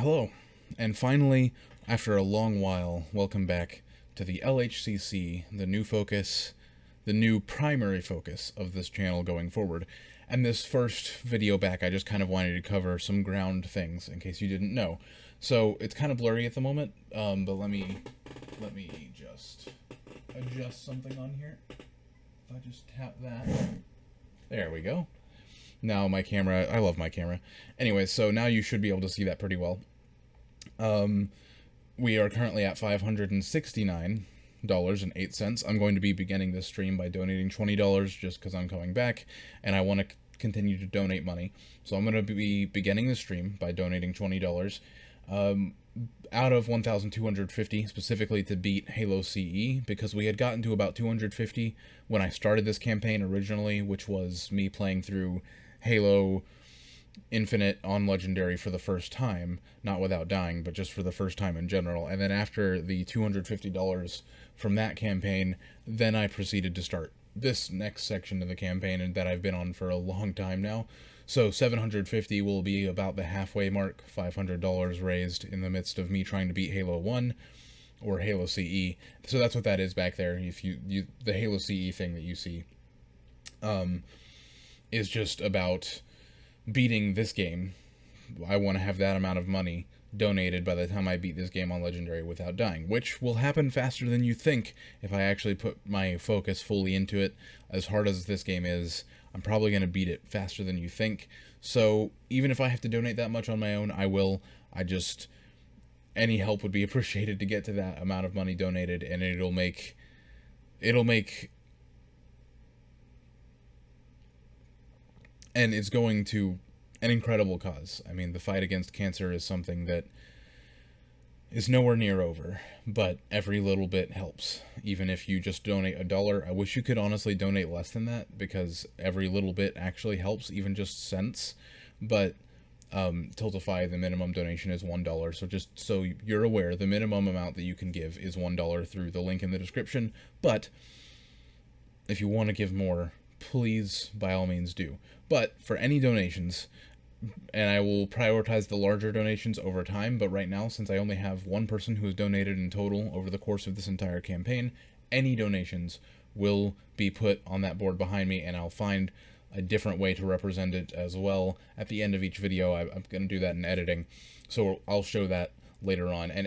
Hello, and finally, after a long while, welcome back to the LHCC, the new focus, the new primary focus of this channel going forward. And this first video back, I just kind of wanted to cover some ground things, in case you didn't know. So, it's kind of blurry at the moment, but let me just adjust something on here. If I just tap that. There we go. Now my camera, I love my camera. Anyway, so now you should be able to see that pretty well. We are currently at $569.08. I'm going to be beginning this stream by donating $20 just because I'm coming back and I want to continue to donate money. So I'm going to be beginning the stream by donating $20 out of 1,250 specifically to beat Halo CE, because we had gotten to about 250 when I started this campaign originally, which was me playing through Halo Infinite on Legendary for the first time, not without dying, but just for the first time in general. And then after the $250 from that campaign, then I proceeded to start this next section of the campaign, and that I've been on for a long time now. So 750 will be about the halfway mark, $500 raised in the midst of me trying to beat Halo 1 or Halo CE. So that's what that is back there. If you the Halo CE thing that you see is just about beating this game. I want to have that amount of money donated by the time I beat this game on Legendary without dying, which will happen faster than you think if I actually put my focus fully into it. As hard as this game is, I'm probably going to beat it faster than you think. So even if I have to donate that much on my own, I will. Any help would be appreciated to get to that amount of money donated, and it'll make and it's going to an incredible cause. I mean, the fight against cancer is something that is nowhere near over, but every little bit helps. Even if you just donate $1, I wish you could honestly donate less than that, because every little bit actually helps, even just cents. But Tiltify, the minimum donation is $1, so just so you're aware, the minimum amount that you can give is $1 through the link in the description. But if you want to give more, please, by all means, do. But for any donations, and I will prioritize the larger donations over time, but right now, since I only have one person who has donated in total over the course of this entire campaign, any donations will be put on that board behind me, and I'll find a different way to represent it as well at the end of each video. I'm going to do that in editing, so I'll show that later on. And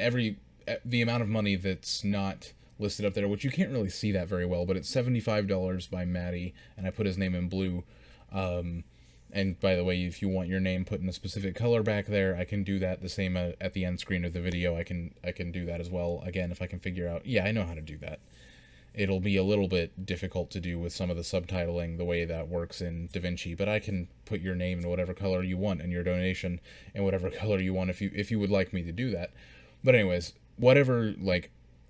the amount of money that's not listed up there, which you can't really see that very well, but it's $75 by Maddie, and I put his name in blue. And by the way, if you want your name put in a specific color back there, I can do that. The same at the end screen of the video, I can do that as well. Again, if I can figure out, yeah, I know how to do that. It'll be a little bit difficult to do with some of the subtitling, the way that works in DaVinci, but I can put your name in whatever color you want and your donation in whatever color you want if you would like me to do that. But anyways, whatever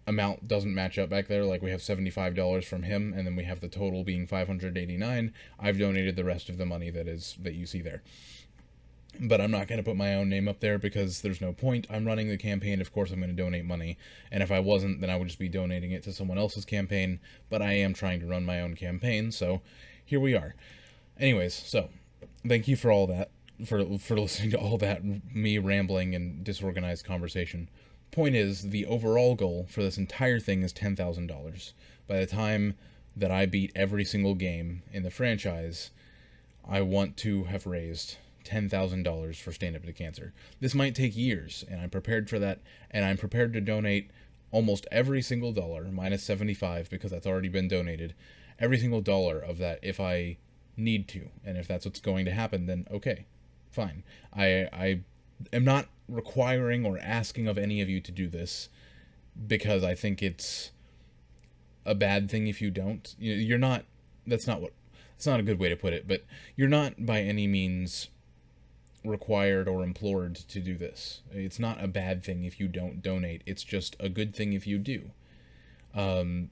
amount doesn't match up back there, like we have $75 from him, and then we have the total being $589. I've donated the rest of the money that you see there. But I'm not going to put my own name up there because there's no point. I'm running the campaign, of course I'm going to donate money, and if I wasn't, then I would just be donating it to someone else's campaign, but I am trying to run my own campaign, so here we are. Anyways, so, thank you for all that, for listening to all that me rambling and disorganized conversation. Point is, the overall goal for this entire thing is $10,000. By the time that I beat every single game in the franchise, I want to have raised $10,000 for Stand Up to Cancer. This might take years, and I'm prepared for that, and I'm prepared to donate almost every single dollar, minus 75 because that's already been donated, every single dollar of that if I need to, and if that's what's going to happen, then okay, fine. I am not requiring or asking of any of you to do this, because I think it's a bad thing if you don't. You're not, it's not a good way to put it, but you're not by any means required or implored to do this. It's not a bad thing if you don't donate, it's just a good thing if you do. And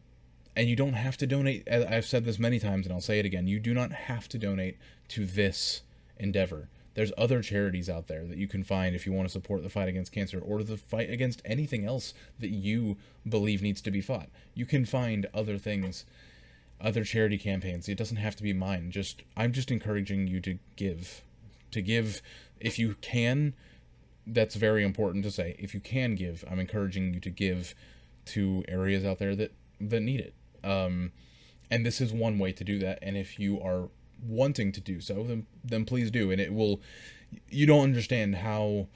you don't have to donate. I've said this many times and I'll say it again, you do not have to donate to this endeavor. There's other charities out there that you can find if you want to support the fight against cancer, or the fight against anything else that you believe needs to be fought. You can find other things, other charity campaigns. It doesn't have to be mine. I'm just encouraging you to give if you can. that's very important to say. If you can give, I'm encouraging you to give to areas out there that need it. And this is one way to do that. And if you are wanting to do so, then please do. And it will. You don't understand how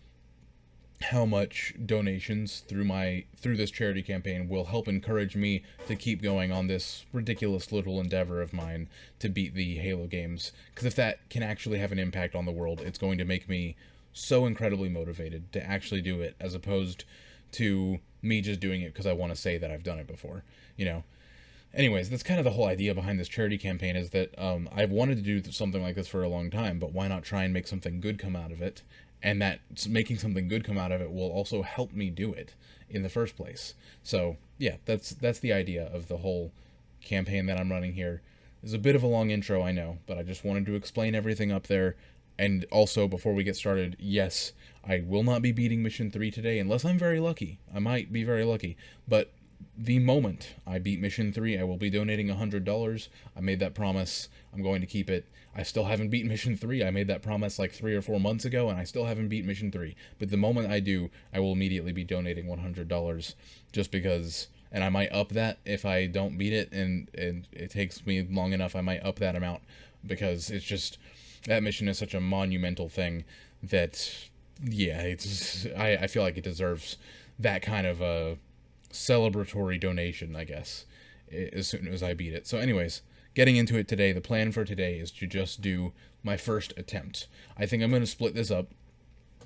much donations through this charity campaign will help encourage me to keep going on this ridiculous little endeavor of mine to beat the Halo games. Because if that can actually have an impact on the world, it's going to make me so incredibly motivated to actually do it, as opposed to me just doing it because I want to say that I've done it before, you know. Anyways, that's kind of the whole idea behind this charity campaign, is that I've wanted to do something like this for a long time, but why not try and make something good come out of it? And that making something good come out of it will also help me do it in the first place. So yeah, that's the idea of the whole campaign that I'm running here. It's a bit of a long intro, I know, but I just wanted to explain everything up there. And also, before we get started, yes, I will not be beating Mission 3 today, unless I'm very lucky. I might be very lucky, but the moment I beat Mission 3, I will be donating $100. I made that promise. I'm going to keep it. I still haven't beaten Mission 3. I made that promise like 3 or 4 months ago, and I still haven't beat Mission 3. But the moment I do, I will immediately be donating $100, just because, and I might up that if I don't beat it, and it takes me long enough, I might up that amount, because it's just, that mission is such a monumental thing that, yeah, I feel like it deserves that kind of a celebratory donation, I guess, as soon as I beat it. So anyways, getting into it today, the plan for today is to just do my first attempt. I think I'm going to split this up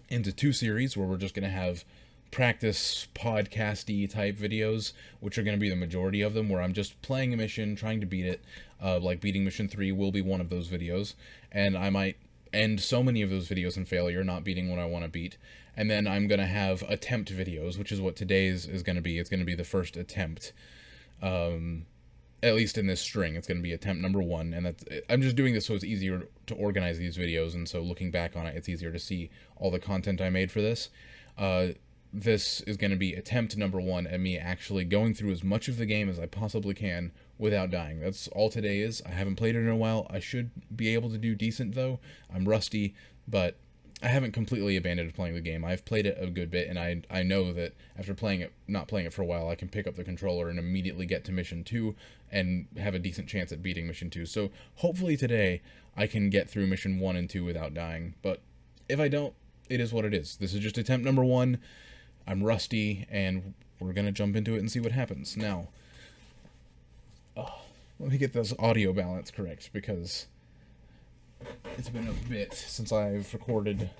into 2 series where we're just going to have practice podcasty type videos, which are going to be the majority of them, where I'm just playing a mission, trying to beat it. Like beating Mission 3 will be one of those videos, and I might end so many of those videos in failure, not beating what I want to beat. And then I'm going to have attempt videos, which is what today's is going to be. It's going to be the first attempt, at least in this string. It's going to be attempt number 1, and I'm just doing this so it's easier to organize these videos, and so looking back on it, it's easier to see all the content I made for this. This is going to be attempt number 1, and me actually going through as much of the game as I possibly can without dying. That's all today is. I haven't played it in a while. I should be able to do decent, though. I'm rusty, but I haven't completely abandoned playing the game. I've played it a good bit, and I know that after not playing it for a while, I can pick up the controller and immediately get to Mission 2 and have a decent chance at beating Mission 2. So hopefully today I can get through Mission 1 and 2 without dying. But if I don't, it is what it is. This is just attempt number 1. I'm rusty, and we're going to jump into it and see what happens. Now, let me get this audio balance correct, because it's been a bit since I've recorded.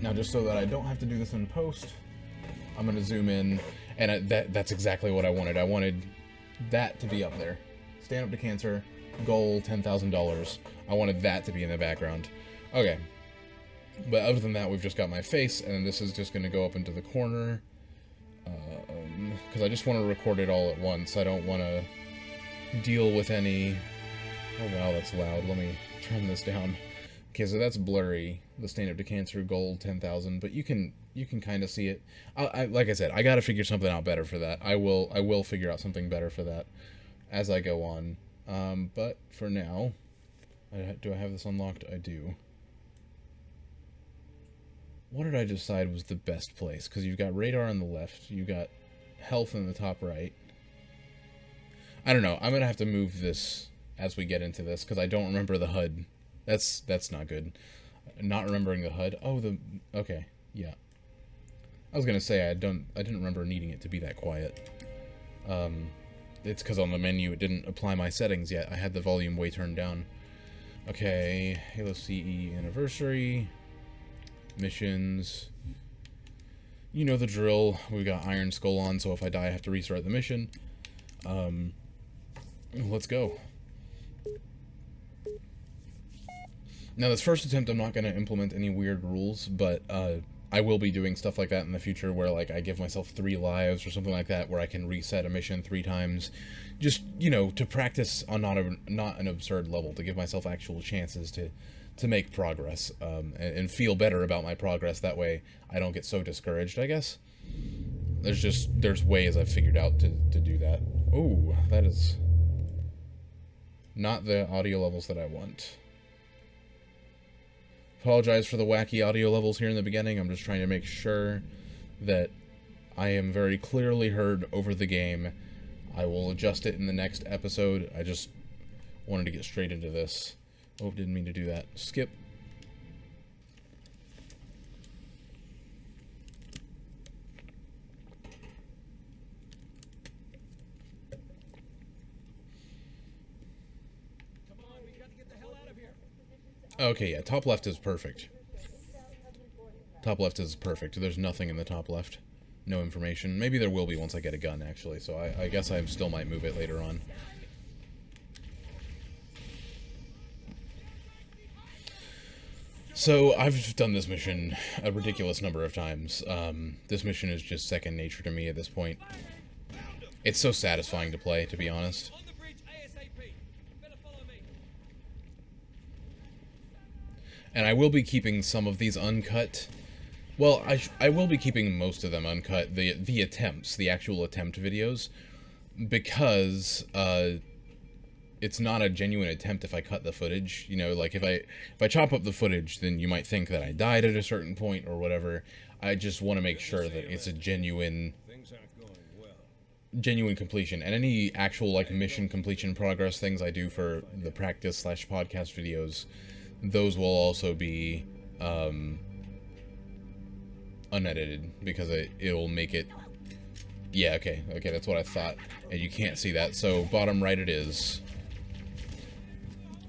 Now, just so that I don't have to do this in post, I'm going to zoom in, and that's exactly what I wanted. I wanted that to be up there. Stand Up to Cancer, goal $10,000. I wanted that to be in the background. Okay. But other than that, we've just got my face, and then this is just going to go up into the corner. Because I just want to record it all at once. I don't want to deal with any... Oh wow, that's loud. Let me turn this down. Okay, so that's blurry. The Stand Up to Cancer gold 10,000, but you can kind of see it. Like I said, I got to figure something out better for that. I will figure out something better for that as I go on. But for now, do I have this unlocked? I do. What did I decide was the best place? Because you've got radar on the left, you got health in the top right. I don't know. I'm gonna have to move this as we get into this, because I don't remember the HUD. That's not good. Not remembering the HUD. Oh, okay, yeah. I was gonna say I didn't remember needing it to be that quiet. It's because on the menu it didn't apply my settings yet. I had the volume way turned down. Okay, Halo CE Anniversary. Missions. You know the drill. We've got Iron Skull on, so if I die I have to restart the mission. Let's go. Now this first attempt I'm not going to implement any weird rules, but I will be doing stuff like that in the future where like I give myself 3 lives or something like that, where I can reset a mission 3 times. Just, you know, to practice on not an absurd level, to give myself actual chances to make progress, and feel better about my progress. That way I don't get so discouraged, I guess. There's ways I've figured out to do that. Ooh, that is not the audio levels that I want. apologize for the wacky audio levels here in the beginning. I'm just trying to make sure that I am very clearly heard over the game. I will adjust it in the next episode. I just wanted to get straight into this. Oh, didn't mean to do that. Skip. Okay, yeah, top left is perfect. Top left is perfect. There's nothing in the top left. No information. Maybe there will be once I get a gun, actually, so I guess I still might move it later on. So, I've done this mission a ridiculous number of times. This mission is just second nature to me at this point. It's so satisfying to play, to be honest. And I will be keeping some of these uncut. Well, I will be keeping most of them uncut, the attempts, the actual attempt videos, because it's not a genuine attempt if I cut the footage. You know, like if I chop up the footage, then you might think that I died at a certain point or whatever. I just want to make sure that it's a genuine completion. And any actual like mission completion progress things I do for the practice / podcast videos, those will also be unedited, because it'll make it... Yeah, okay, that's what I thought. And you can't see that, so bottom right it is.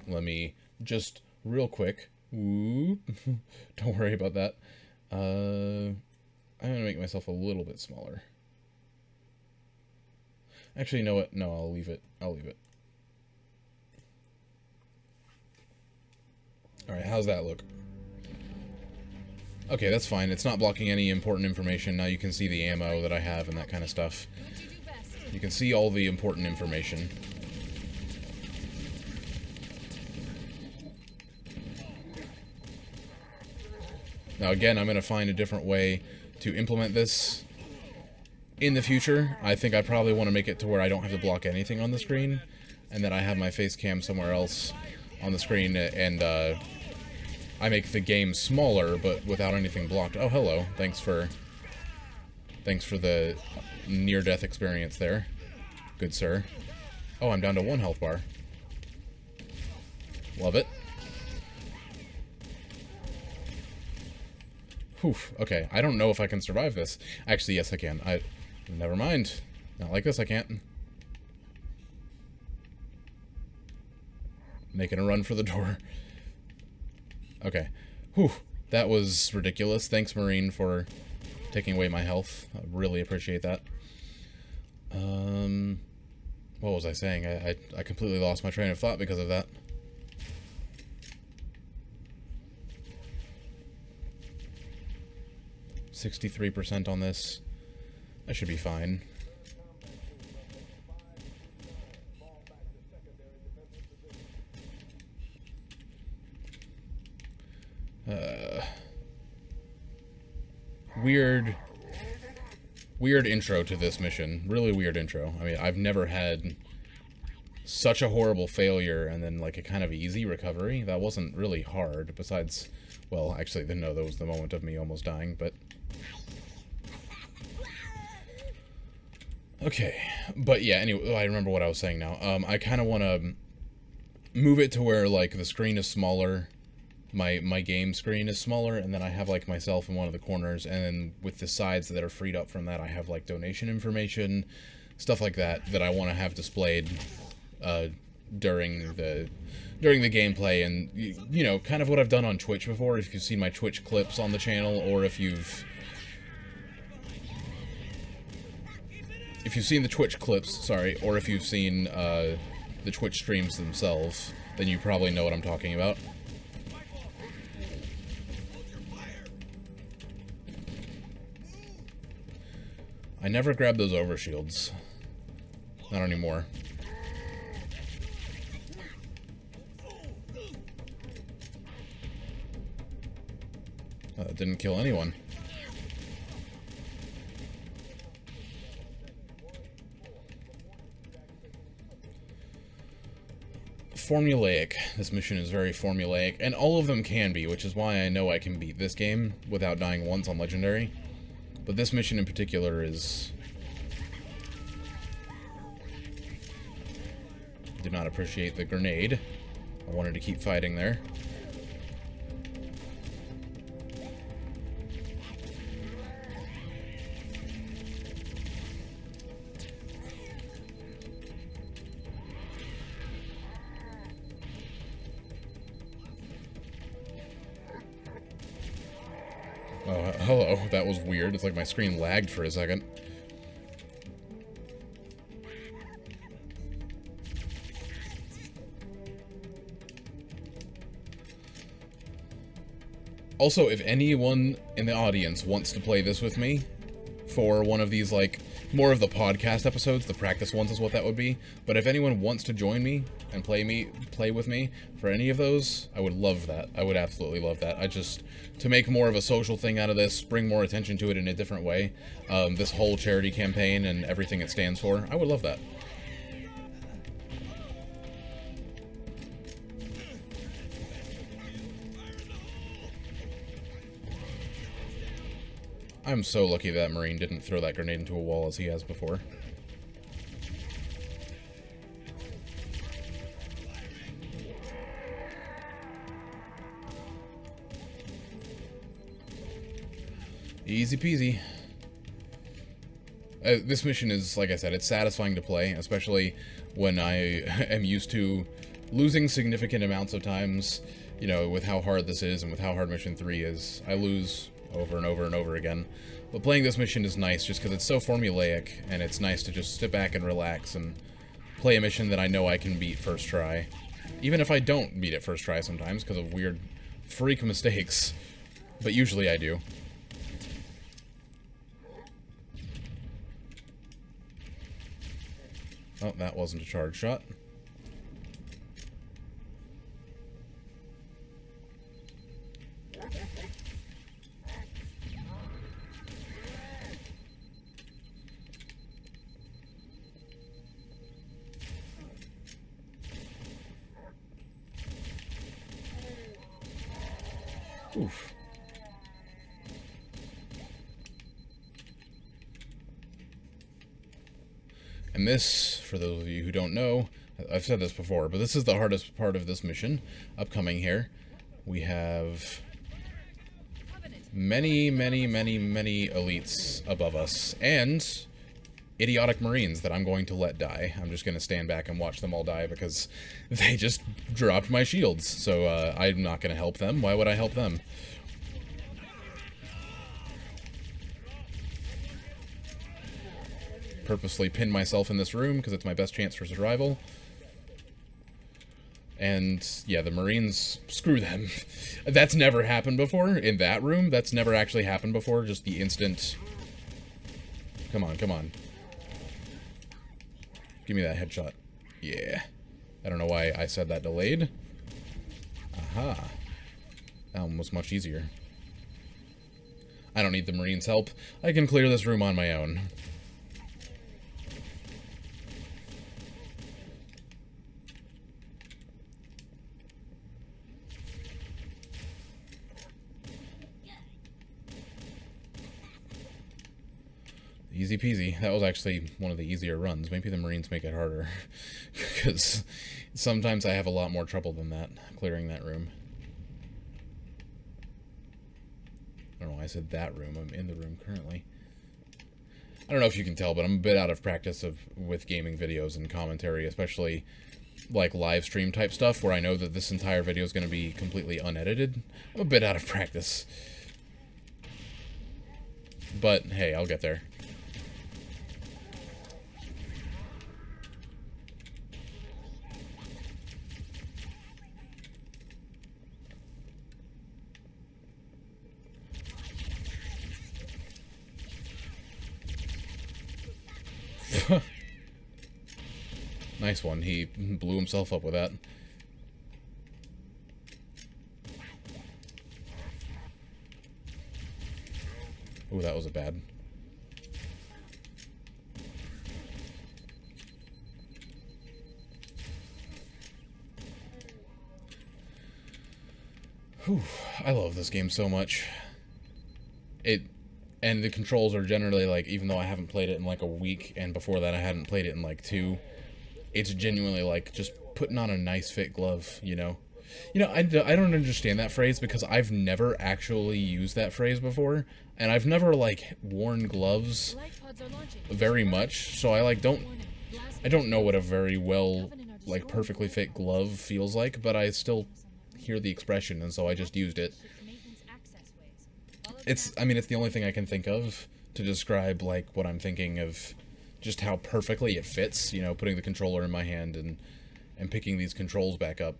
Let me just, real quick... Whoop. Don't worry about that. I'm gonna make myself a little bit smaller. Actually, you know what? No, I'll leave it. Alright, how's that look? Okay, that's fine. It's not blocking any important information. Now you can see the ammo that I have and that kind of stuff. You can see all the important information. Now again, I'm going to find a different way to implement this in the future. I think I probably want to make it to where I don't have to block anything on the screen, and that I have my face cam somewhere else on the screen, and I make the game smaller, but without anything blocked. Oh, hello. Thanks for the near-death experience there. Good sir. Oh, I'm down to 1 health bar. Love it. Whew. Okay, I don't know if I can survive this. Actually, yes, I can. Never mind. Not like this, I can't. Making a run for the door. Okay. Whew. That was ridiculous. Thanks, Marine, for taking away my health. I really appreciate that. What was I saying? I completely lost my train of thought because of that. %63 on this. I should be fine. Weird intro to this mission. Really weird intro. I mean, I've never had such a horrible failure and then like a kind of easy recovery. That wasn't really hard, besides, well, actually, no, that was the moment of me almost dying, but... Okay, but yeah, anyway, I remember what I was saying now. I kind of want to move it to where, like, the screen is smaller, my game screen is smaller, and then I have, like, myself in one of the corners, and then with the sides that are freed up from that, I have, like, donation information, stuff like that, that I want to have displayed during the gameplay, and, you know, kind of what I've done on Twitch before, if you've seen my Twitch clips on the channel, or if you've seen the Twitch clips, sorry, or if you've seen the Twitch streams themselves, then you probably know what I'm talking about. I never grabbed those overshields. Not anymore. That didn't kill anyone. formulaic. This mission is very formulaic, and all of them can be, which is why I know I can beat this game without dying once on Legendary. But this mission in particular is... Did not appreciate the grenade. I wanted to keep fighting there. Oh, hello. That was weird. It's like my screen lagged for a second. Also, if anyone in the audience wants to play this with me for one of these, like, more of the podcast episodes, the practice ones is what that would be, but if anyone wants to join me and play with me for any of those, I would love that. I would absolutely love that. To make more of a social thing out of this, bring more attention to it in a different way, this whole charity campaign and everything it stands for, I would love that. I'm so lucky that Marine didn't throw that grenade into a wall as he has before. Easy peasy. This mission is, like I said, it's satisfying to play, especially when I am used to losing significant amounts of times, you know, with how hard this is and with how hard Mission 3 is. I lose over and over and over again. But playing this mission is nice just because it's so formulaic, and it's nice to just sit back and relax and play a mission that I know I can beat first try. Even if I don't beat it first try sometimes because of weird freak mistakes. But usually I do. Oh, that wasn't a charge shot. Oof. And this, for those of you who don't know, I've said this before, but this is the hardest part of this mission upcoming here. We have many, many, many, many elites above us, and idiotic Marines that I'm going to let die. I'm just going to stand back and watch them all die because they just dropped my shields, so I'm not going to help them. Why would I help them? Purposely pin myself in this room because it's my best chance for survival. And yeah, the Marines, screw them. That's never happened before in that room. That's never actually happened before. Just the instant. Come on, come on. Give me that headshot. Yeah. I don't know why I said that delayed. Aha. That one was much easier. I don't need the Marines' help. I can clear this room on my own. Easy peasy. That was actually one of the easier runs. Maybe the Marines make it harder. Because sometimes I have a lot more trouble than that, clearing that room. I don't know why I said that room. I'm in the room currently. I don't know if you can tell, but I'm a bit out of practice with gaming videos and commentary, especially like live stream type stuff, where I know that this entire video is going to be completely unedited. I'm a bit out of practice. But hey, I'll get there. Nice one. He blew himself up with that. Ooh, that was a bad. Whew, I love this game so much. And the controls are generally, like, even though I haven't played it in, like, a week, and before that I hadn't played it in, like, 2, it's genuinely, like, just putting on a nice fit glove, you know? I don't understand that phrase because I've never actually used that phrase before, and I've never, like, worn gloves very much, so I don't know what a very well, like, perfectly fit glove feels like, but I still hear the expression, and so I just used it. It's the only thing I can think of to describe, like, what I'm thinking of, just how perfectly it fits, putting the controller in my hand and picking these controls back up.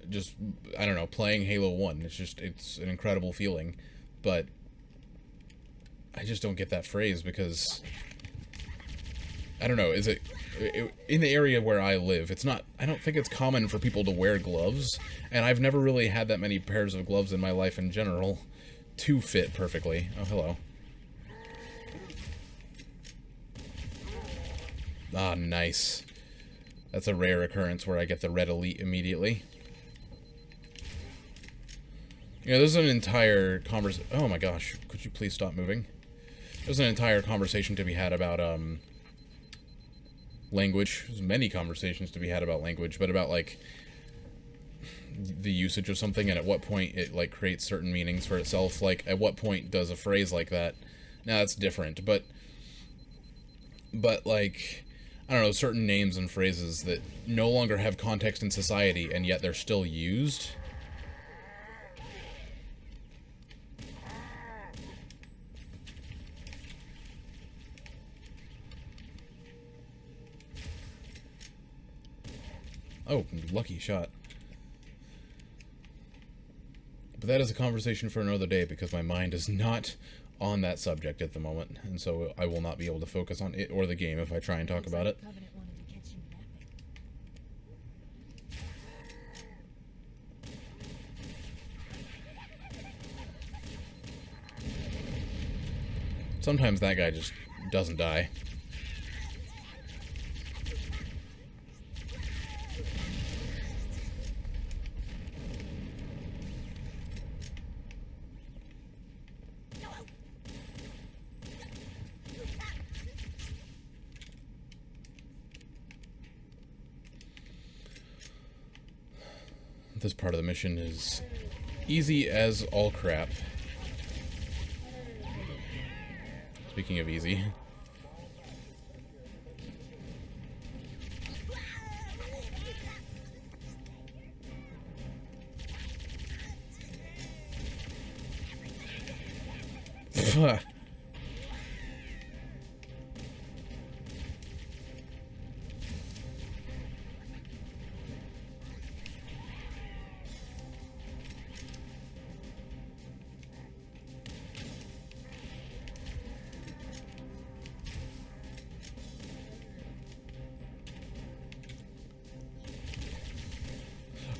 Just, I don't know, playing Halo 1, it's an incredible feeling, but I just don't get that phrase because, I don't know, in the area where I live, I don't think it's common for people to wear gloves, and I've never really had that many pairs of gloves in my life in general to fit perfectly. Oh, hello. Ah, nice. That's a rare occurrence where I get the red elite immediately. There's an entire conversation. Oh my gosh, could you please stop moving? There's an entire conversation to be had about, language. There's many conversations to be had about language, but about, like, the usage of something and at what point it, like, creates certain meanings for itself. Like, at what point does a phrase like that... Now, that's different, but, like, I don't know, certain names and phrases that no longer have context in society, and yet they're still used... Oh, lucky shot. But that is a conversation for another day, because my mind is not on that subject at the moment, and so I will not be able to focus on it or the game if I try and talk about it. Sometimes that guy just doesn't die. This part of the mission is easy as all crap. Speaking of easy.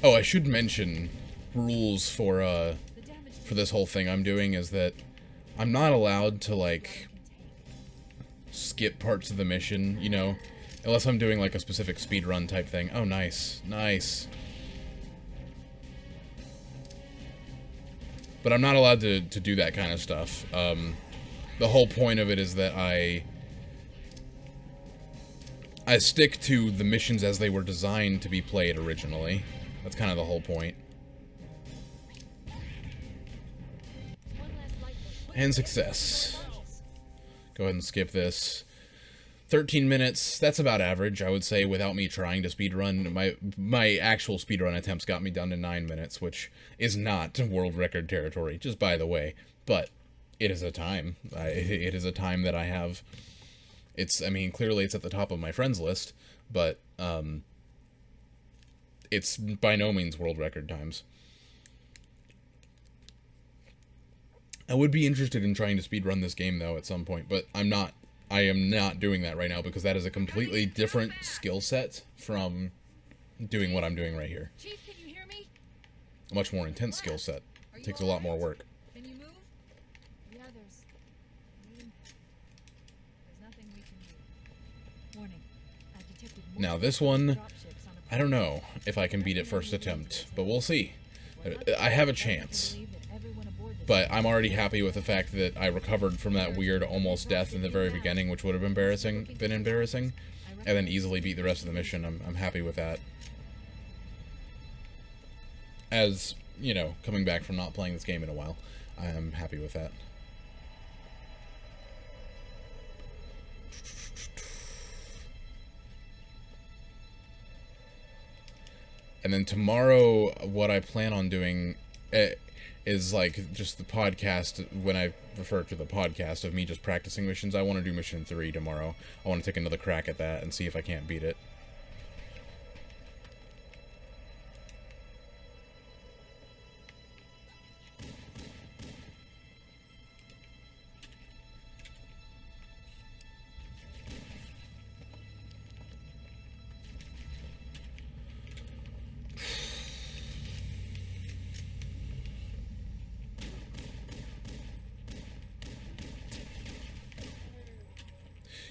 Oh, I should mention rules for this whole thing I'm doing is that I'm not allowed to, like, skip parts of the mission, unless I'm doing, like, a specific speedrun type thing. Oh, nice. Nice. But I'm not allowed to do that kind of stuff. The whole point of it is that I stick to the missions as they were designed to be played originally. That's kind of the whole point. And success. Go ahead and skip this. 13 minutes, that's about average, I would say, without me trying to speedrun. My actual speedrun attempts got me down to 9 minutes, which is not world record territory, just by the way. But it is a time. It is a time that I have. Clearly it's at the top of my friends list, but, it's by no means world record times. I would be interested in trying to speedrun this game, though, at some point, but I am not doing that right now, because that is a completely different skill set from doing what I'm doing right here. Chief, can you hear me? A much more intense skill set. It takes a lot more work. Can you move? Yeah, there's nothing we can do. Warning. I've detected Now this one, I don't know if I can beat it first attempt, but we'll see. I have a chance. But I'm already happy with the fact that I recovered from that weird almost death in the very beginning, which would have been embarrassing, and then easily beat the rest of the mission. I'm happy with that. As, you know, coming back from not playing this game in a while, I am happy with that. And then tomorrow, what I plan on doing is like just the podcast. When I refer to the podcast of me just practicing missions, I want to do mission 3 tomorrow. I want to take another crack at that and see if I can't beat it.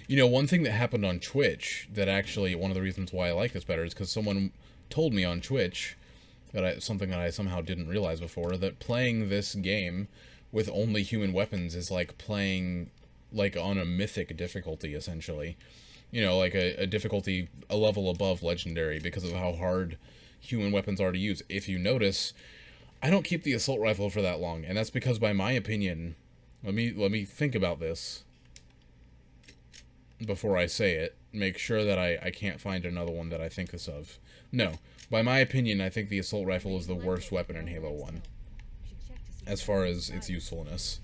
You know, one thing that happened on Twitch that actually, one of the reasons why I like this better is because someone told me on Twitch that something that I somehow didn't realize before, that playing this game with only human weapons is like playing like on a mythic difficulty, essentially. You know, like a difficulty a level above legendary because of how hard human weapons are to use. If you notice, I don't keep the assault rifle for that long, and that's because, by my opinion, let me think about this before I say it. Make sure that I can't find another one that I think this of. No, by my opinion, I think the assault rifle is the worst weapon in Halo 1, as far as its usefulness.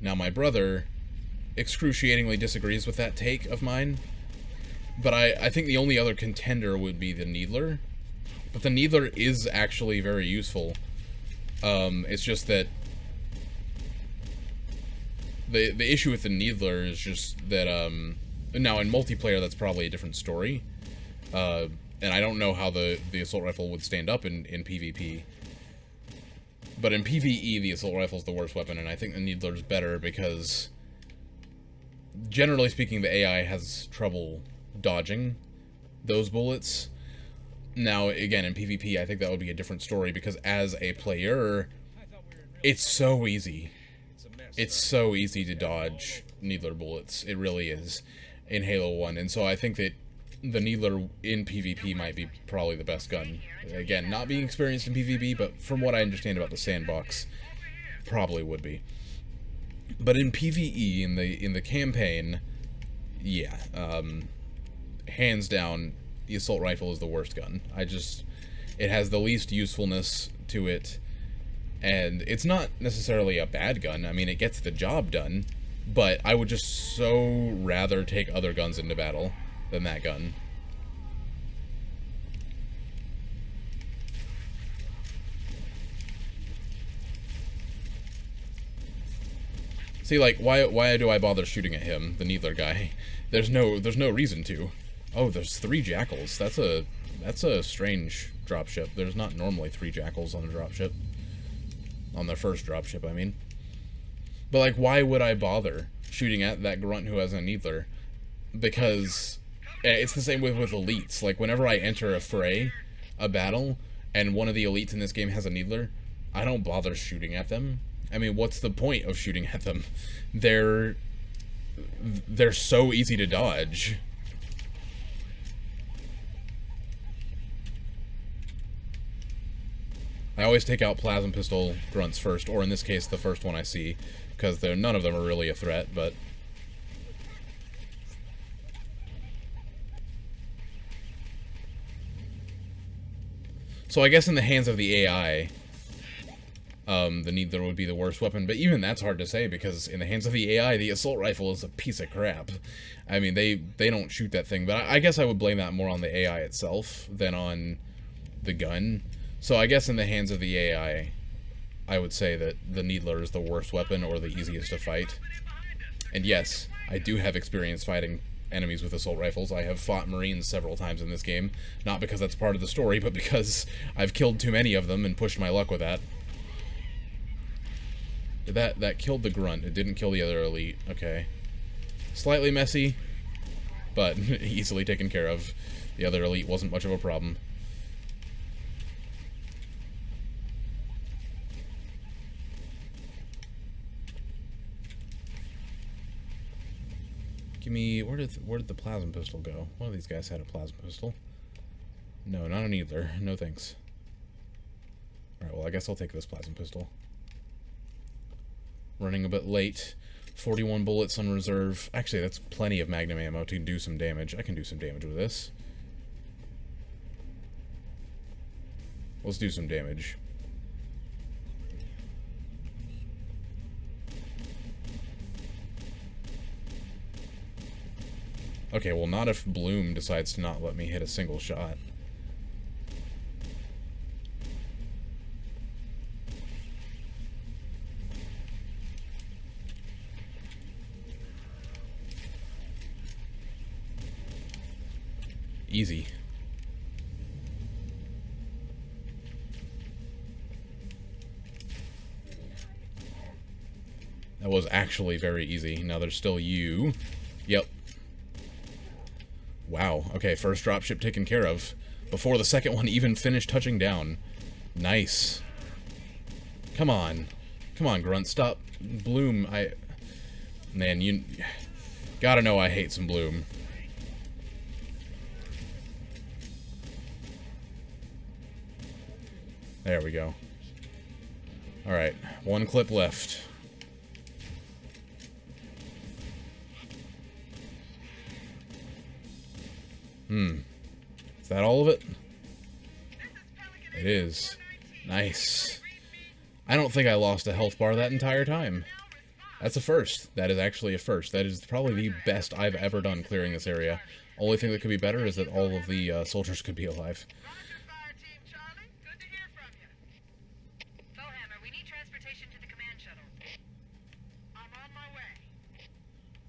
Now, my brother excruciatingly disagrees with that take of mine, but I think the only other contender would be the Needler. But the Needler is actually very useful. It's just that the issue with the Needler is just that, now in multiplayer that's probably a different story. And I don't know how the assault rifle would stand up in PvP. But in PvE, the assault rifle is the worst weapon, and I think the Needler is better because, generally speaking, the AI has trouble dodging those bullets. Now, again, in PvP, I think that would be a different story, because as a player, it's so easy. It's so easy to dodge Needler bullets. It really is, in Halo 1. And so I think that the Needler in PvP might be probably the best gun. Again, not being experienced in PvP, but from what I understand about the sandbox, probably would be. But in PvE, in the campaign, yeah, hands down, the assault rifle is the worst gun. It has the least usefulness to it, and it's not necessarily a bad gun. I mean, it gets the job done, but I would just so rather take other guns into battle than that gun. See, like, why do I bother shooting at him, the Needler guy? There's no reason to. Oh, there's 3 Jackals. That's a strange dropship. There's not normally 3 Jackals on a dropship. On their first dropship, I mean. But, like, why would I bother shooting at that grunt who has a Needler? Because it's the same with elites. Like, whenever I enter a fray, a battle, and one of the elites in this game has a Needler, I don't bother shooting at them. I mean, what's the point of shooting at them? They're so easy to dodge. I always take out plasma pistol grunts first, or in this case, the first one I see, because none of them are really a threat, but... So I guess in the hands of the AI, the Needler would be the worst weapon, but even that's hard to say, because in the hands of the AI, the assault rifle is a piece of crap. I mean, they don't shoot that thing, but I guess I would blame that more on the AI itself than on the gun. So I guess in the hands of the AI, I would say that the Needler is the worst weapon or the easiest to fight. And yes, I do have experience fighting enemies with assault rifles. I have fought Marines several times in this game, not because that's part of the story, but because I've killed too many of them and pushed my luck with that. That killed the grunt. It didn't kill the other elite. Okay. Slightly messy, but easily taken care of. The other elite wasn't much of a problem. Give me... Where did the plasma pistol go? One of these guys had a plasma pistol. No, not an either. No thanks. Alright, well, I guess I'll take this plasma pistol. Running a bit late. 41 bullets on reserve. Actually, that's plenty of magnum ammo to do some damage. I can do some damage with this. Let's do some damage. Okay, well, not if Bloom decides to not let me hit a single shot. Easy. That was actually very easy. Now there's still you. Yep. Wow. Okay, first dropship taken care of. Before the second one even finished touching down. Nice. Come on. Come on, Grunt. Stop. Bloom, Man, you... Gotta know I hate some Bloom. There we go. Alright, one clip left. Is that all of it? It is. Nice. I don't think I lost a health bar that entire time. That's a first. That is actually a first. That is probably the best I've ever done clearing this area. Only thing that could be better is that all of the soldiers could be alive.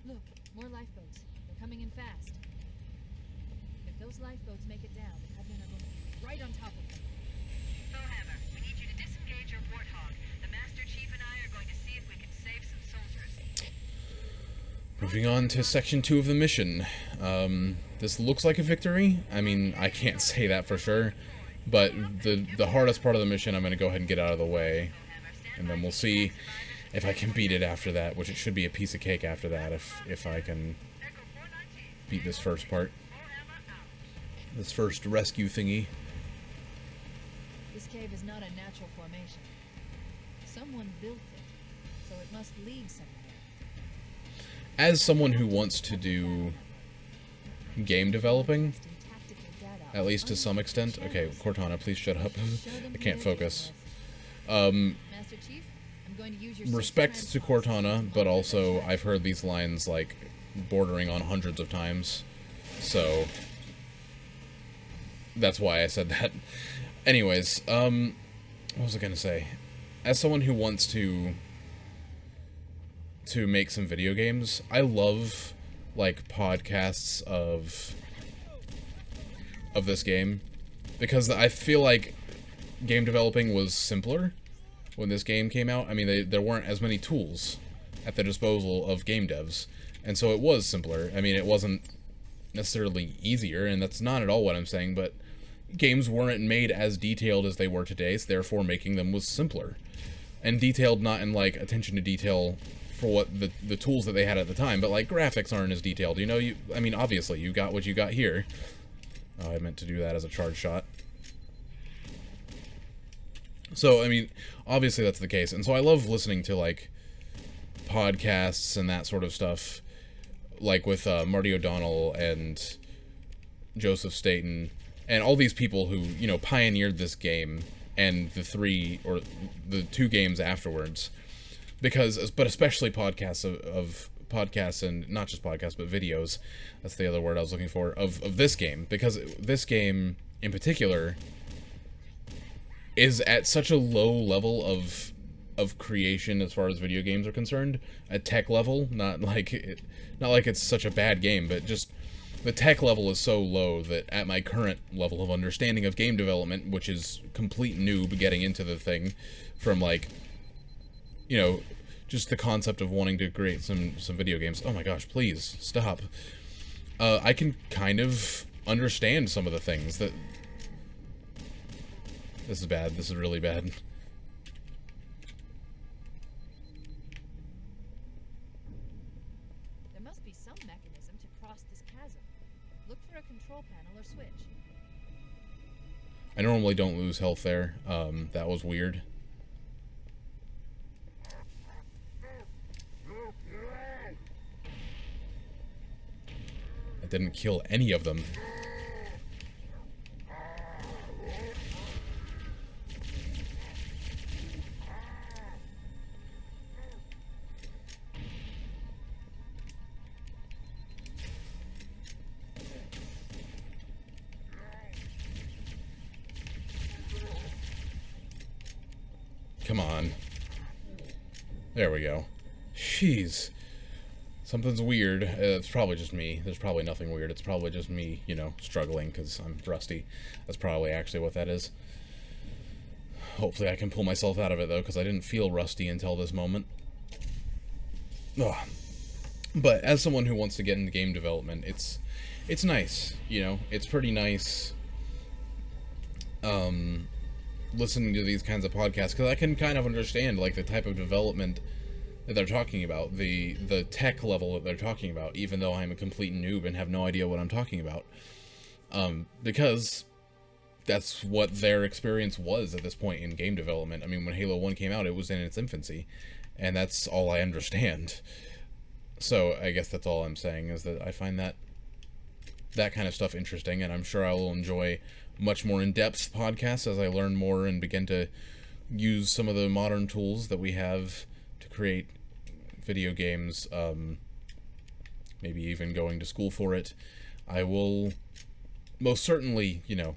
Look, more lifeboats. They're coming in fast. If those lifeboats make it down, the Covenant are going to be right on top of them. Bowhammer, we need you to disengage your Warthog. The Master Chief and I are going to see if we can save some soldiers. Moving on to Section 2 of the mission. This looks like a victory. I mean, I can't say that for sure. But the hardest part of the mission, I'm going to go ahead and get out of the way. And then we'll see if I can beat it after that, which it should be a piece of cake after that if I can beat this first part. This first rescue thingy. This cave is not a natural formation. Someone built it, so it must lead somewhere. As someone who wants to do game developing, at least to some extent... Okay, Cortana, please shut up. I can't focus. Master Chief, I'm going to use your Respect to Cortana, but also I've heard these lines, like, bordering on hundreds of times. So... that's why I said that. Anyways, what was I gonna say? As someone who wants to make some video games, I love, like, podcasts of this game, because I feel like game developing was simpler when this game came out. I mean, there weren't as many tools at the disposal of game devs, and so it was simpler. I mean, it wasn't necessarily easier, and that's not at all what I'm saying, but games weren't made as detailed as they were today, so therefore making them was simpler. And detailed not in, like, attention to detail for what the tools that they had at the time, but, like, graphics aren't as detailed, you know? I mean, obviously, you got what you got here. Oh, I meant to do that as a charge shot. So, I mean, obviously that's the case, and so I love listening to, like, podcasts and that sort of stuff, like with Marty O'Donnell and Joseph Staten, and all these people who, you know, pioneered this game and the two games afterwards. Because, but especially podcasts of podcasts, and not just podcasts, but videos, that's the other word I was looking for, of this game. Because this game, in particular, is at such a low level of creation as far as video games are concerned, at tech level, not like it's such a bad game, but just the tech level is so low that at my current level of understanding of game development, which is complete noob getting into the thing, from, like, you know, just the concept of wanting to create some video games. Oh my gosh, please stop. I can kind of understand some of the things that... This is bad. This is really bad. There must be some mechanism to cross this chasm. Look for a control panel or switch. I normally don't lose health there. That was weird. I didn't kill any of them. Come on. There we go. Jeez. Something's weird. It's probably just me. There's probably nothing weird. It's probably just me, you know, struggling because I'm rusty. That's probably actually what that is. Hopefully I can pull myself out of it, though, because I didn't feel rusty until this moment. Ugh. But as someone who wants to get into game development, it's nice, you know? It's pretty nice listening to these kinds of podcasts, because I can kind of understand, like, the type of development that they're talking about, the tech level that they're talking about, even though I'm a complete noob and have no idea what I'm talking about. Because that's what their experience was at this point in game development. I mean, when Halo 1 came out, it was in its infancy, and that's all I understand. So I guess that's all I'm saying, is that I find that kind of stuff interesting, and I'm sure I will enjoy much more in-depth podcasts as I learn more and begin to use some of the modern tools that we have to create video games, maybe even going to school for it. I will most certainly, you know,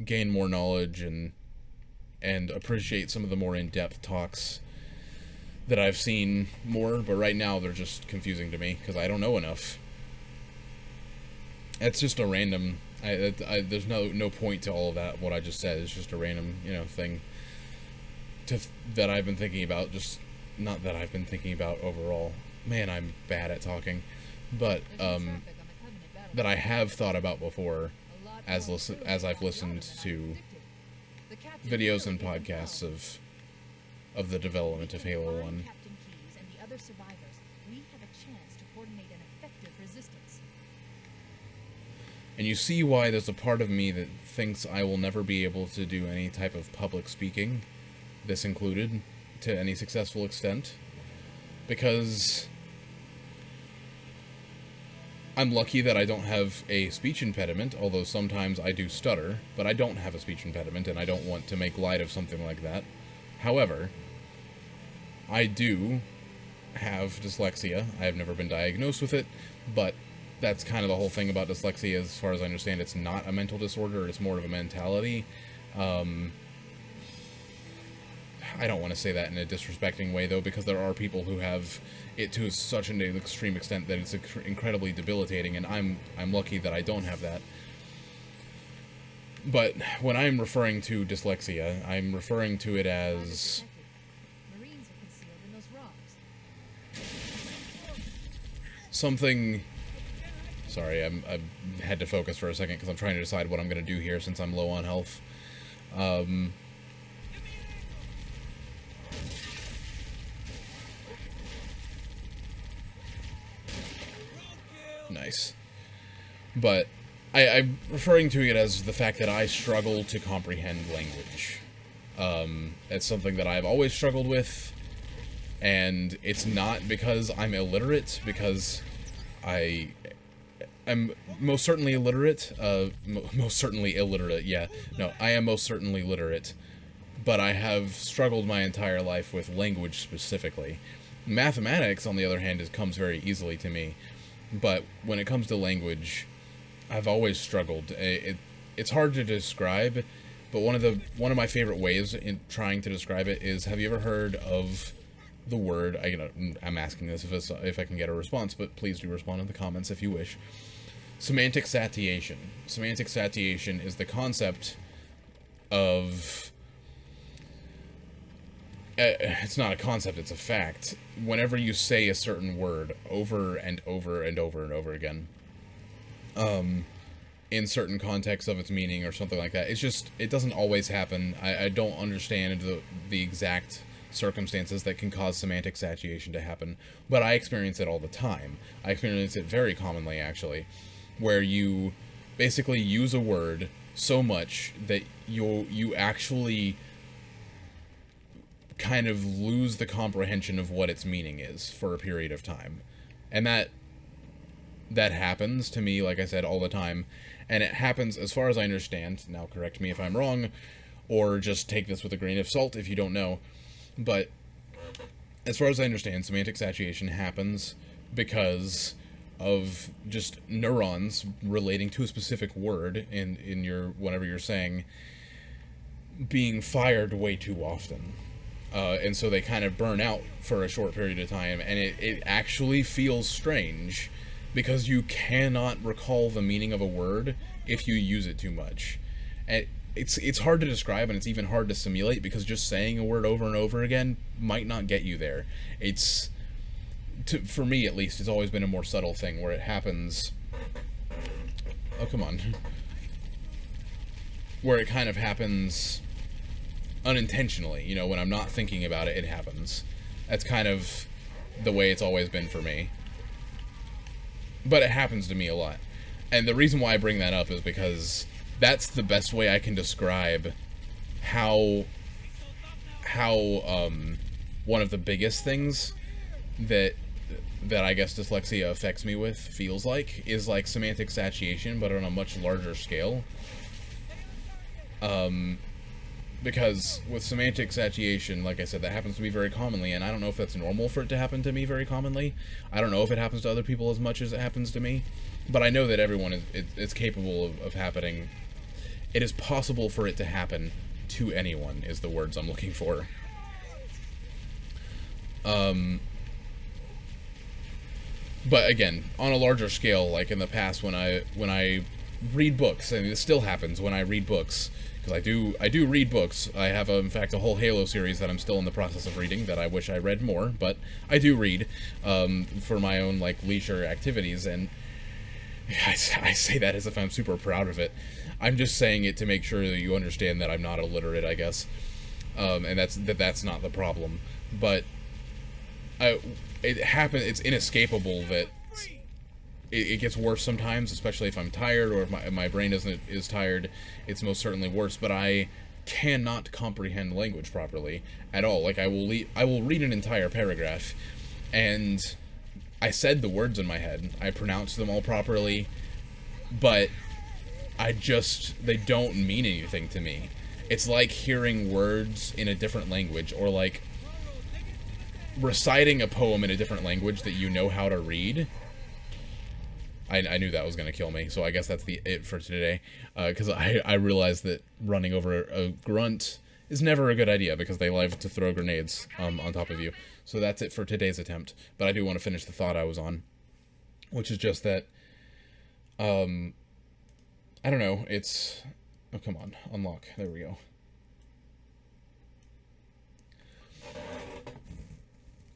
gain more knowledge and appreciate some of the more in-depth talks that I've seen more, but right now they're just confusing to me because I don't know enough. It's just a random... there's no point to all of that, what I just said. It's just a random, you know, thing that I've been thinking about. Just not that I've been thinking about overall. Man, I'm bad at talking. But, that I have thought about before as I've listened to videos and podcasts of the development of Halo 1. Captain Keyes and the other survivors, we have a chance to coordinate an effective resistance. And you see why there's a part of me that thinks I will never be able to do any type of public speaking, this included, to any successful extent. Because I'm lucky that I don't have a speech impediment, although sometimes I do stutter, but I don't have a speech impediment, and I don't want to make light of something like that. However, I do have dyslexia. I have never been diagnosed with it, but that's kind of the whole thing about dyslexia. As far as I understand, it's not a mental disorder, it's more of a mentality. I don't want to say that in a disrespecting way, though, because there are people who have it to such an extreme extent that it's incredibly debilitating, and I'm lucky that I don't have that. But when I'm referring to dyslexia, I'm referring to it as... Marines are concealed in those rocks. something... Sorry, I had to focus for a second because I'm trying to decide what I'm going to do here since I'm low on health. Nice. But I'm referring to it as the fact that I struggle to comprehend language. It's something that I've always struggled with, and it's not because I'm illiterate, because I'm most certainly illiterate, yeah. No, I am most certainly literate, but I have struggled my entire life with language specifically. Mathematics, on the other hand, comes very easily to me, but when it comes to language, I've always struggled. It's hard to describe, but one of my favorite ways in trying to describe it is, have you ever heard of the word, I'm asking this if I can get a response, but please do respond in the comments if you wish. Semantic satiation. Semantic satiation is the concept of... it's not a concept, it's a fact. Whenever you say a certain word over and over and over and over again, in certain contexts of its meaning or something like that, it doesn't always happen. I don't understand the exact circumstances that can cause semantic satiation to happen, but I experience it all the time. I experience it very commonly, actually, where you basically use a word so much that you actually kind of lose the comprehension of what its meaning is for a period of time. And that happens to me, like I said, all the time. And it happens, as far as I understand, now correct me if I'm wrong, or just take this with a grain of salt if you don't know, but as far as I understand, semantic satiation happens because of just neurons relating to a specific word in your whatever you're saying being fired way too often. And so they kind of burn out for a short period of time, and it actually feels strange because you cannot recall the meaning of a word if you use it too much. And it's hard to describe, and it's even hard to simulate, because just saying a word over and over again might not get you there. For me at least, it's always been a more subtle thing where it happens. Oh, come on. Where it kind of happens unintentionally, you know, when I'm not thinking about it, it happens. That's kind of the way it's always been for me. But it happens to me a lot. And the reason why I bring that up is because that's the best way I can describe how one of the biggest things that I guess dyslexia affects me with feels like is like semantic satiation, but on a much larger scale. Because with semantic satiation, like I said, that happens to me very commonly, and I don't know if that's normal for it to happen to me very commonly. I don't know if it happens to other people as much as it happens to me, but I know that everyone is capable of happening. It is possible for it to happen to anyone, is the words I'm looking for. But again, on a larger scale, like in the past when I read books, and it still happens when I read books, because I do read books. I have, in fact, a whole Halo series that I'm still in the process of reading that I wish I read more, but I do read for my own, like, leisure activities, and I say that as if I'm super proud of it. I'm just saying it to make sure that you understand that I'm not illiterate, I guess, and that's not the problem. But it happens. It's inescapable that it gets worse sometimes, especially if I'm tired or if my brain is tired. It's most certainly worse. But I cannot comprehend language properly at all. Like I will read an entire paragraph, and I said the words in my head. I pronounced them all properly, but they don't mean anything to me. It's like hearing words in a different language, or like reciting a poem in a different language that you know how to read. I knew that was going to kill me, so I guess that's it for today, because I realized that running over a grunt is never a good idea, because they love to throw grenades on top of you. So that's it for today's attempt, but I do want to finish the thought I was on, which is just that, I don't know, it's... Oh, come on, unlock, there we go.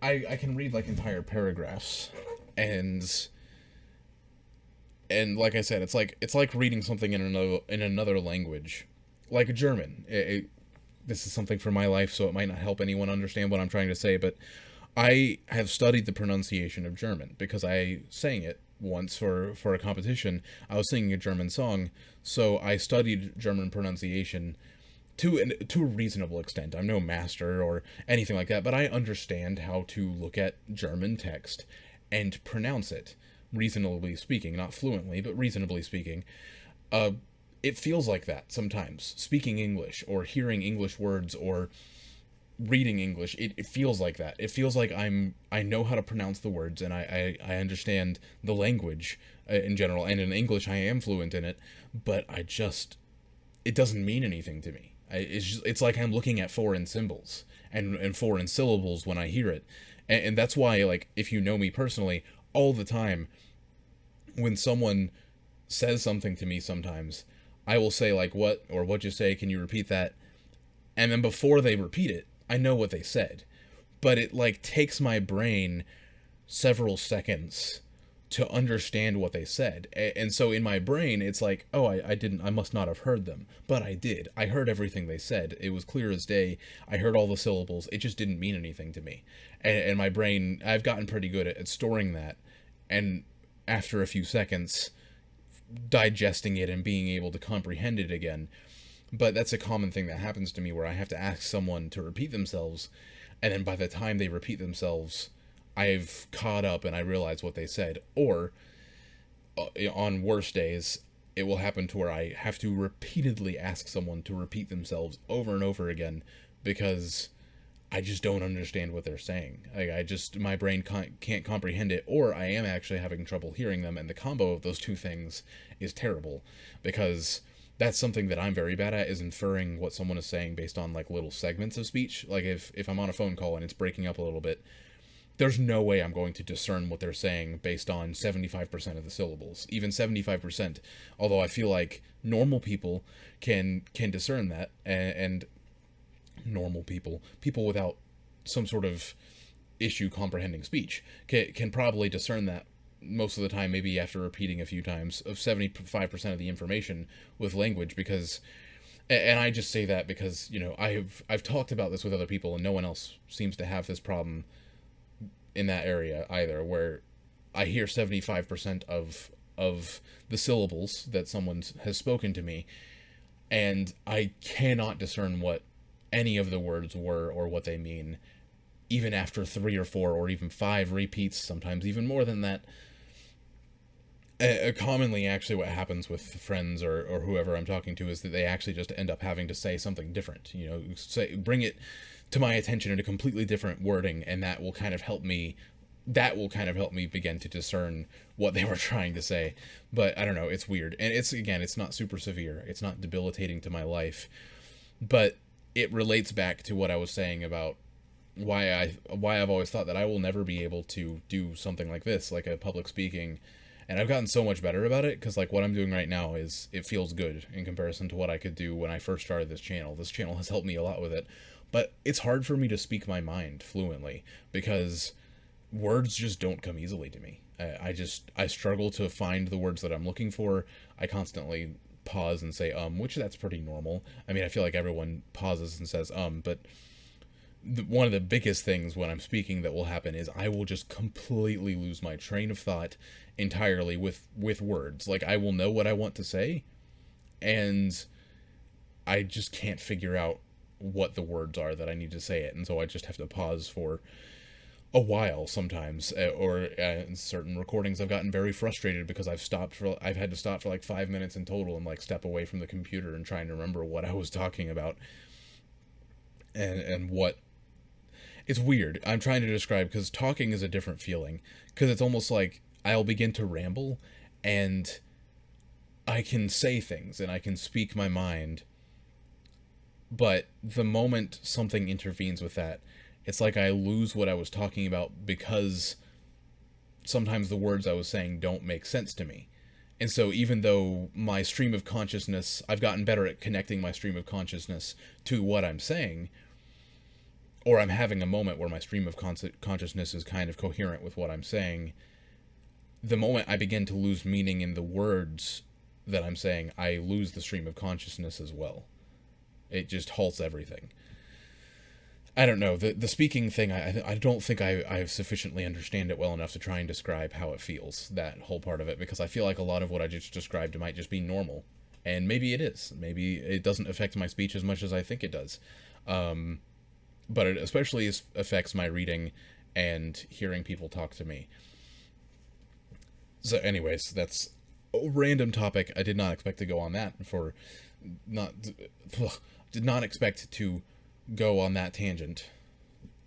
I can read, like, entire paragraphs, and like I said, it's like reading something in another language, like German. This is something for my life, so it might not help anyone understand what I'm trying to say, but I have studied the pronunciation of German because I sang it once for a competition. I was singing a German song, so I studied German pronunciation to a reasonable extent. I'm no master or anything like that, but I understand how to look at German text and pronounce it. Reasonably speaking, not fluently, but reasonably speaking. It feels like that sometimes. Speaking English, or hearing English words, or reading English, it feels like that. It feels like I know how to pronounce the words, and I understand the language in general, and in English I am fluent in it, but it doesn't mean anything to me. It's like I'm looking at foreign symbols and foreign syllables when I hear it. And that's why, like, if you know me personally, all the time, when someone says something to me sometimes, I will say, like, what, or what'd you say, can you repeat that? And then before they repeat it, I know what they said. But it, like, takes my brain several seconds to understand what they said. And so in my brain, it's like, oh, I must not have heard them. But I did. I heard everything they said. It was clear as day. I heard all the syllables. It just didn't mean anything to me. And my brain, I've gotten pretty good at storing that. And after a few seconds, digesting it and being able to comprehend it again. But that's a common thing that happens to me, where I have to ask someone to repeat themselves, and then by the time they repeat themselves, I've caught up and I realize what they said. Or on worse days, it will happen to where I have to repeatedly ask someone to repeat themselves over and over again, because I just don't understand what they're saying. My brain can't comprehend it, or I am actually having trouble hearing them, and the combo of those two things is terrible, because that's something that I'm very bad at, is inferring what someone is saying based on like little segments of speech. Like if I'm on a phone call and it's breaking up a little bit, there's no way I'm going to discern what they're saying based on 75% of the syllables, even 75%. Although I feel like normal people can discern that, and normal people without some sort of issue comprehending speech, can probably discern that most of the time, maybe after repeating a few times, of 75% of the information with language. Because, and I just say that because, you know, I've talked about this with other people, and no one else seems to have this problem in that area either, where I hear 75% of the syllables that someone has spoken to me, and I cannot discern what any of the words were or what they mean, even after 3 or 4 or even 5 repeats, sometimes even more than that. Commonly, actually, what happens with friends or whoever I'm talking to is that they actually just end up having to say something different. You know, bring it to my attention in a completely different wording, and that will kind of help me. That will kind of help me begin to discern what they were trying to say. But I don't know, it's weird, and it's not super severe. It's not debilitating to my life, but it relates back to what I was saying about why I've always thought that I will never be able to do something like this, like a public speaking. And I've gotten so much better about it, because like what I'm doing right now it feels good in comparison to what I could do when I first started this channel. This channel has helped me a lot with it, but it's hard for me to speak my mind fluently, because words just don't come easily to me. I struggle to find the words that I'm looking for. I constantly pause and say which that's pretty normal. I mean, I feel like everyone pauses and says but one of the biggest things when I'm speaking that will happen is I will just completely lose my train of thought entirely with words. Like, I will know what I want to say, and I just can't figure out what the words are that I need to say it, and so I just have to pause for a while sometimes, or in certain recordings I've gotten very frustrated because I've had to stop for like 5 minutes in total and like step away from the computer and trying to remember what I was talking about, and what. It's weird. I'm trying to describe, because talking is a different feeling, because it's almost like I'll begin to ramble, and I can say things and I can speak my mind, but the moment something intervenes with that, it's like I lose what I was talking about, because sometimes the words I was saying don't make sense to me. And so even though my stream of consciousness, I've gotten better at connecting my stream of consciousness to what I'm saying, or I'm having a moment where my stream of consciousness is kind of coherent with what I'm saying, the moment I begin to lose meaning in the words that I'm saying, I lose the stream of consciousness as well. It just halts everything. I don't know. The speaking thing, I don't think I sufficiently understand it well enough to try and describe how it feels, that whole part of it, because I feel like a lot of what I just described might just be normal. And maybe it is. Maybe it doesn't affect my speech as much as I think it does. But it especially affects my reading and hearing people talk to me. So anyways, that's a random topic. I did not expect to go on that did not expect to go on that tangent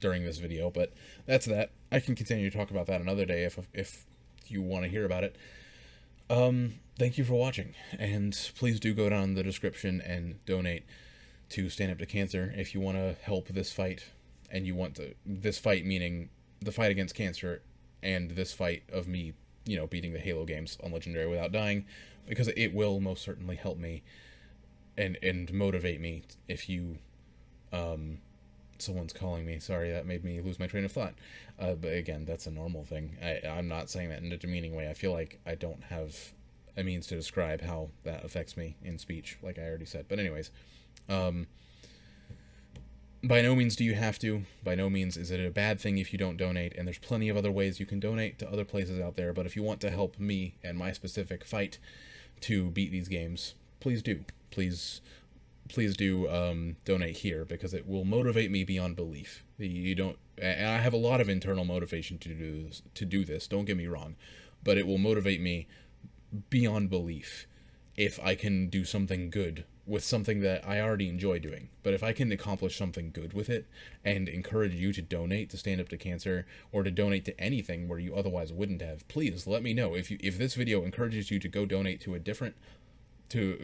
during this video, but that's that. I can continue to talk about that another day if you want to hear about it. Thank you for watching, and please do go down in the description and donate to Stand Up to Cancer if you want to help this fight, and you want to, this fight meaning the fight against cancer, and this fight of me, you know, beating the Halo games on Legendary without dying, because it will most certainly help me and motivate me if you Someone's calling me. Sorry, that made me lose my train of thought. But again, that's a normal thing. I'm not saying that in a demeaning way. I feel like I don't have a means to describe how that affects me in speech, like I already said. But anyways, by no means do you have to. By no means is it a bad thing if you don't donate, and there's plenty of other ways you can donate to other places out there. But if you want to help me and my specific fight to beat these games, please do. Please do donate here, because it will motivate me beyond belief. You don't, and I have a lot of internal motivation to do this. Don't get me wrong, but it will motivate me beyond belief if I can do something good with something that I already enjoy doing. But if I can accomplish something good with it and encourage you to donate to Stand Up to Cancer, or to donate to anything where you otherwise wouldn't have, please let me know. If this video encourages you to go donate to a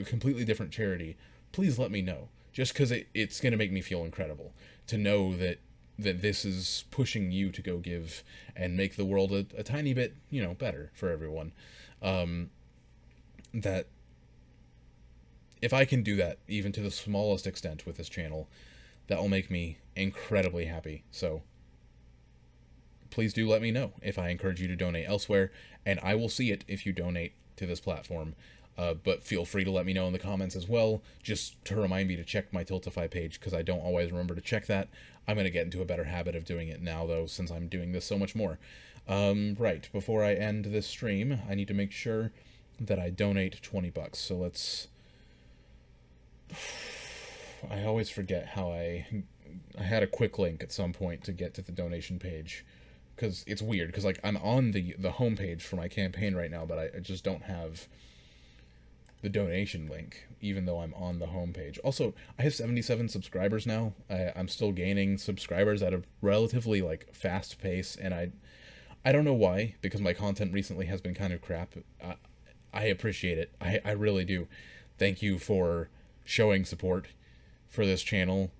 completely different charity, please let me know. Just because it's going to make me feel incredible to know that this is pushing you to go give and make the world a tiny bit, better for everyone. That if I can do that, even to the smallest extent with this channel, that will make me incredibly happy. So please do let me know if I encourage you to donate elsewhere, and I will see it if you donate to this platform. But feel free to let me know in the comments as well, just to remind me to check my Tiltify page, because I don't always remember to check that. I'm going to get into a better habit of doing it now, though, since I'm doing this so much more. Right, before I end this stream, I need to make sure that I donate $20. So let's... I always forget how I had a quick link at some point to get to the donation page, because it's weird, because like I'm on the homepage for my campaign right now, but I just don't have the donation link, even though I'm on the homepage. Also, I have 77 subscribers now. I'm still gaining subscribers at a relatively fast pace, and I don't know why, because my content recently has been kind of crap. I appreciate it. I really do. Thank you for showing support for this channel.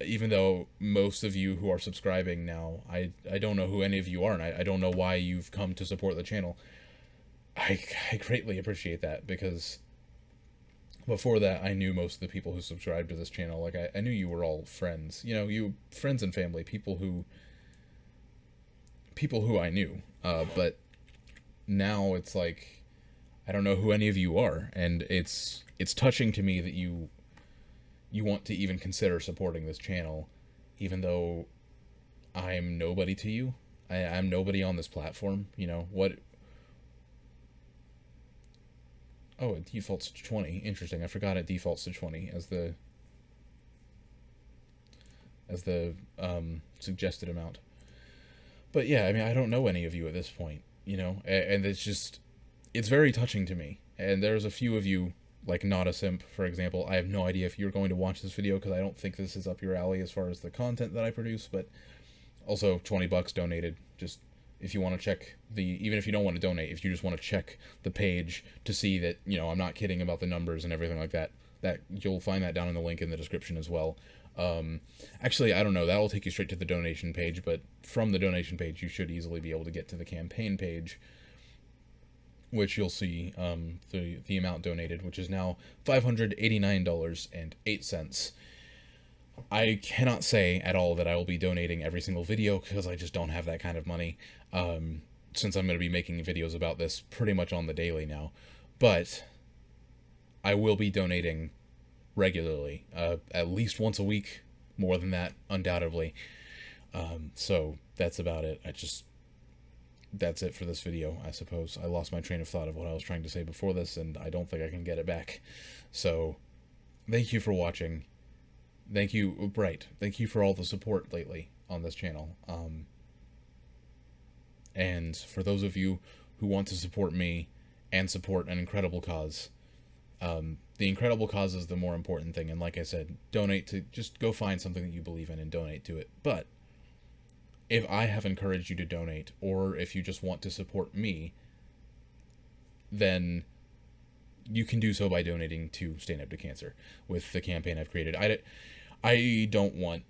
Even though most of you who are subscribing now, I don't know who any of you are, and I don't know why you've come to support the channel. I greatly appreciate that, because before that I knew most of the people who subscribed to this channel. I knew you were all friends, you friends and family, people who I knew, but now it's like I don't know who any of you are, and it's touching to me that you want to even consider supporting this channel, even though I'm nobody to you. I'm nobody on this platform. What? Oh, it defaults to 20. Interesting. I forgot it defaults to 20 as the suggested amount. But yeah, I mean, I don't know any of you at this point, and it's very touching to me. And there's a few of you, like Not a Simp, for example. I have no idea if you're going to watch this video, because I don't think this is up your alley as far as the content that I produce, but also $20 donated. Just if you want to check even if you don't want to donate, if you just want to check the page to see that, I'm not kidding about the numbers and everything like that, you'll find that down in the link in the description as well. Actually, I don't know, that'll take you straight to the donation page, but from the donation page, you should easily be able to get to the campaign page, which you'll see the amount donated, which is now $589.08. I cannot say at all that I will be donating every single video, because I just don't have that kind of money, since I'm going to be making videos about this pretty much on the daily now. But I will be donating regularly, at least once a week, more than that, undoubtedly. So that's about it. That's it for this video, I suppose. I lost my train of thought of what I was trying to say before this, and I don't think I can get it back. So, thank you for watching. Thank you for all the support lately on this channel. And for those of you who want to support me and support an incredible cause, the incredible cause is the more important thing. And like I said, just go find something that you believe in and donate to it. But if I have encouraged you to donate, or if you just want to support me, then you can do so by donating to Stand Up to Cancer with the campaign I've created. I don't want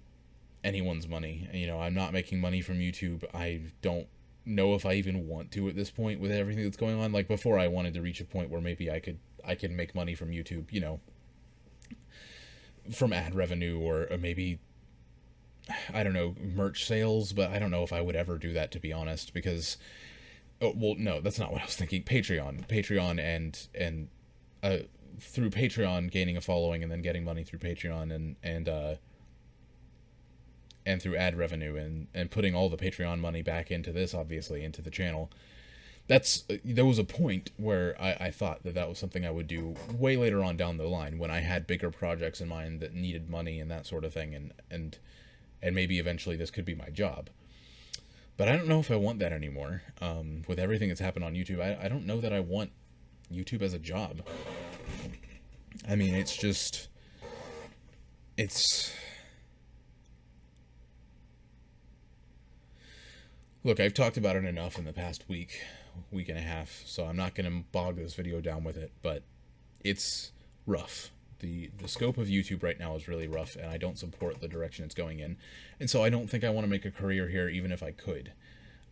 anyone's money. I'm not making money from YouTube. I don't know if I even want to at this point with everything that's going on. Like before, I wanted to reach a point where maybe I could make money from YouTube, from ad revenue, or maybe I don't know, merch sales, but I don't know if I would ever do that, to be honest, because, oh, well, no, that's not what I was thinking. Patreon, and uh, through Patreon gaining a following and then getting money through Patreon and through ad revenue and putting all the Patreon money back into this, obviously, into the channel. There was a point where I thought that was something I would do way later on down the line when I had bigger projects in mind that needed money and that sort of thing, and maybe eventually this could be my job. But I don't know if I want that anymore. With everything that's happened on YouTube, I don't know that I want YouTube as a job. I mean, look, I've talked about it enough in the past week and a half, so I'm not going to bog this video down with it, but it's rough. The scope of YouTube right now is really rough, and I don't support the direction it's going in. And so I don't think I want to make a career here, even if I could,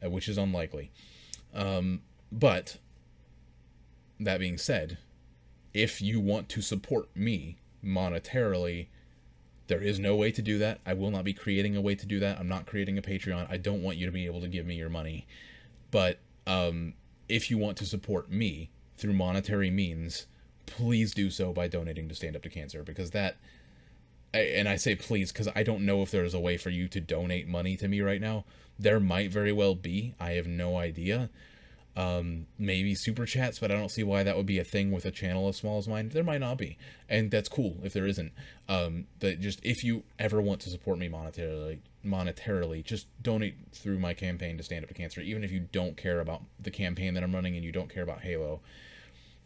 which is unlikely. But that being said, if you want to support me monetarily, there is no way to do that. I will not be creating a way to do that. I'm not creating a Patreon. I don't want you to be able to give me your money. But if you want to support me through monetary means, please do so by donating to Stand Up to Cancer, because and I say please because I don't know if there's a way for you to donate money to me right now. There might very well be. I have no idea. Maybe super chats, but I don't see why that would be a thing with a channel as small as mine. There might not be, and that's cool if there isn't. But just if you ever want to support me monetarily, just donate through my campaign to Stand Up to Cancer. Even if you don't care about the campaign that I'm running and you don't care about Halo,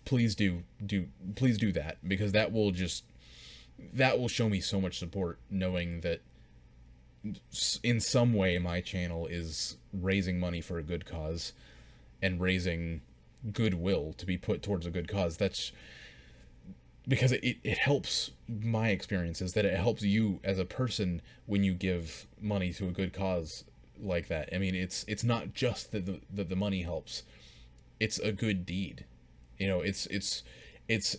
please do that, because that will show me so much support, knowing that in some way my channel is raising money for a good cause and raising goodwill to be put towards a good cause. That's because it helps my experiences, that it helps you as a person when you give money to a good cause like that. I mean, it's not just that the money helps. It's a good deed. You know, it's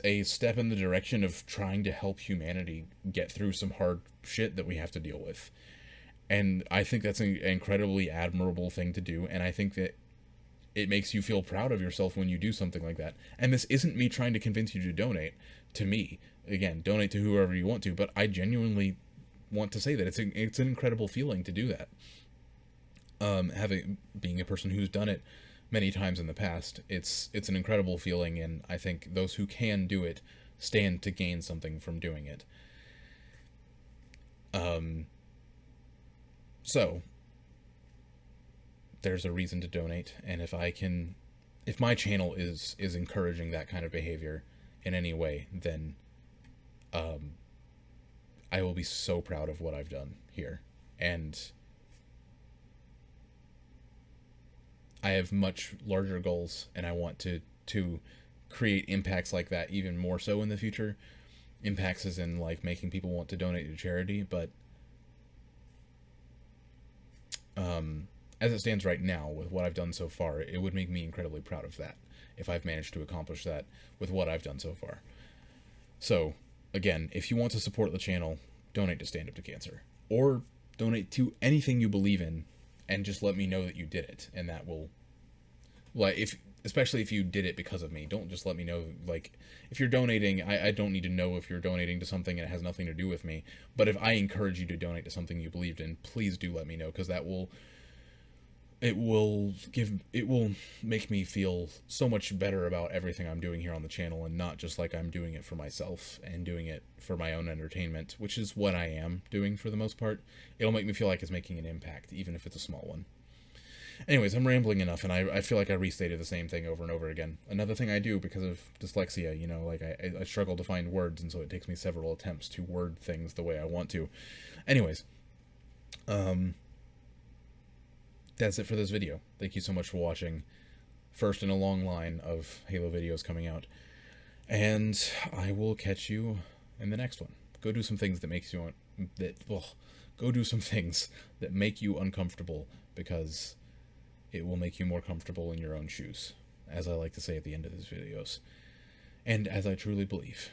a step in the direction of trying to help humanity get through some hard shit that we have to deal with. And I think that's an incredibly admirable thing to do, and I think that it makes you feel proud of yourself when you do something like that. And this isn't me trying to convince you to donate to me. Again, donate to whoever you want to, but I genuinely want to say that it's an incredible feeling to do that. Being a person who's done it many times in the past, it's an incredible feeling, and I think those who can do it stand to gain something from doing it. So there's a reason to donate, and if my channel is encouraging that kind of behavior in any way, then I will be so proud of what I've done here. And I have much larger goals, and I want to create impacts like that even more so in the future. Impacts as in like making people want to donate to charity, but as it stands right now, with what I've done so far, it would make me incredibly proud of that if I've managed to accomplish that with what I've done so far. So, again, if you want to support the channel, donate to Stand Up to Cancer. Or donate to anything you believe in, and just let me know that you did it. And that will, especially if you did it because of me, don't just let me know, if you're donating, I don't need to know if you're donating to something and it has nothing to do with me. But if I encourage you to donate to something you believed in, please do let me know, because it will make me feel so much better about everything I'm doing here on the channel, and not just like I'm doing it for myself and doing it for my own entertainment, which is what I am doing for the most part. It'll make me feel like it's making an impact, even if it's a small one. Anyways, I'm rambling enough, and I feel like I restated the same thing over and over again. Another thing I do because of dyslexia, I struggle to find words, and so it takes me several attempts to word things the way I want to. Anyways, that's it for this video. Thank you so much for watching. First in a long line of Halo videos coming out. And I will catch you in the next one. Go do some things that go do some things that make you uncomfortable, because it will make you more comfortable in your own shoes, as I like to say at the end of these videos. And as I truly believe.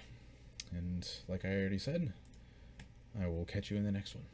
And like I already said, I will catch you in the next one.